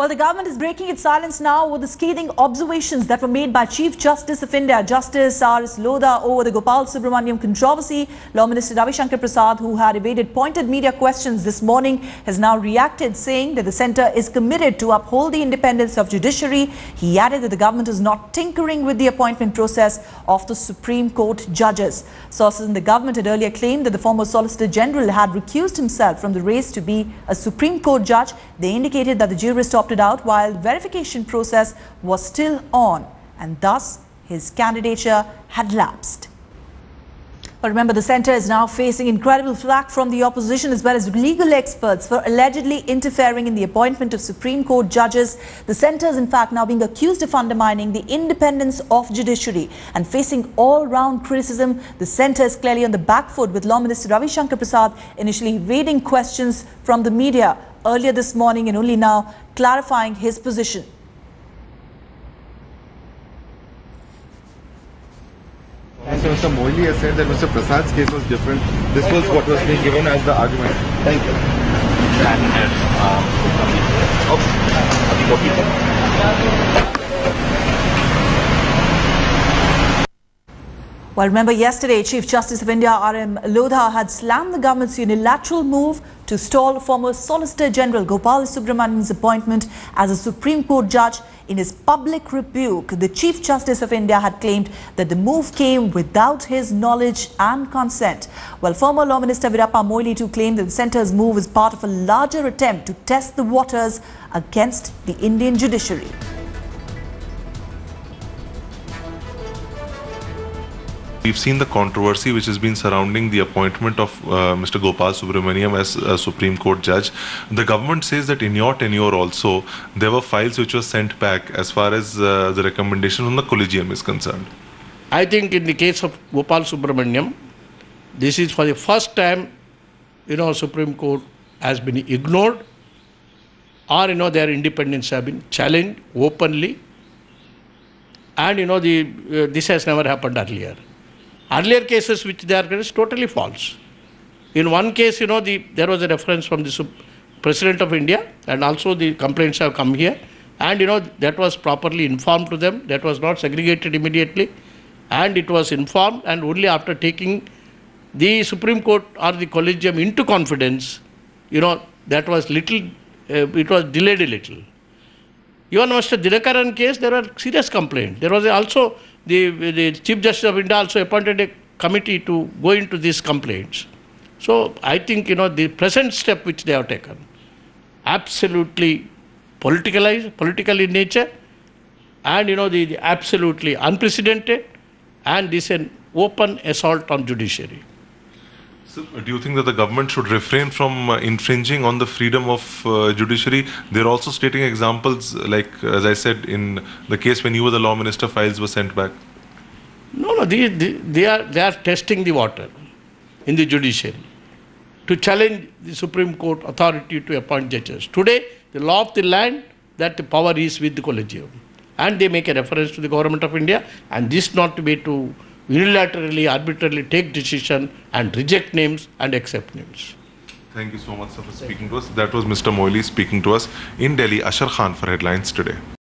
Well, the government is breaking its silence now with the scathing observations that were made by Chief Justice of India, Justice R.S. Lodha, over the Gopal Subramanian controversy. Law Minister Ravi Shankar Prasad, who had evaded pointed media questions this morning, has now reacted, saying that the centre is committed to uphold the independence of judiciary. He added that the government is not tinkering with the appointment process of the Supreme Court judges. Sources in the government had earlier claimed that the former Solicitor General had recused himself from the race to be a Supreme Court judge. They indicated that the jurist opted out while verification process was still on, and thus his candidature had lapsed. But remember, the centre is now facing incredible flack from the opposition as well as legal experts for allegedly interfering in the appointment of Supreme Court judges. The centre is in fact now being accused of undermining the independence of judiciary and facing all-round criticism. The centre is clearly on the back foot, with Law Minister Ravi Shankar Prasad initially evading questions from the media earlier this morning and only now clarifying his position. So Mr. Moily has said that Mr. Prasad's case was different. This was what was being given as the argument. Thank you. Well, remember yesterday, Chief Justice of India R.M. Lodha had slammed the government's unilateral move to stall former Solicitor General Gopal Subramanian's appointment as a Supreme Court judge. In his public rebuke, the Chief Justice of India had claimed that the move came without his knowledge and consent. Well, former Law Minister Veerappa Moily too claimed that the centre's move is part of a larger attempt to test the waters against the Indian judiciary. We've seen the controversy which has been surrounding the appointment of Mr. Gopal Subramanian as a Supreme Court judge. The government says that in your tenure also, there were files which were sent back as far as the recommendation from the Collegium is concerned. I think in the case of Gopal Subramanian, this is for the first time, Supreme Court has been ignored, or, their independence have been challenged openly. And, this has never happened earlier. Earlier cases which they are is totally false. In one case, there was a reference from the President of India, and also the complaints have come here, and that was properly informed to them. That was not segregated immediately, and it was informed, and only after taking the Supreme Court or the Collegium into confidence, that was it was delayed a little. Even Mr. Dinakaran case, there were serious complaints. There was also the Chief Justice of India also appointed a committee to go into these complaints. So I think, the present step which they have taken, absolutely political in nature, and, the absolutely unprecedented, and this is an open assault on judiciary. So, do you think that the government should refrain from infringing on the freedom of judiciary? They're also stating examples like, as I said, in the case when you were the law minister, files were sent back. No, they are testing the water in the judiciary to challenge the Supreme Court authority to appoint judges. Today, the law of the land, that the power is with the Collegium. And they make a reference to the Government of India, and this not to be to unilaterally, arbitrarily take decision and reject names and accept names. Thank you so much, sir, for speaking to us. That was Mr. Moily speaking to us in Delhi. Ashar Khan for Headlines Today.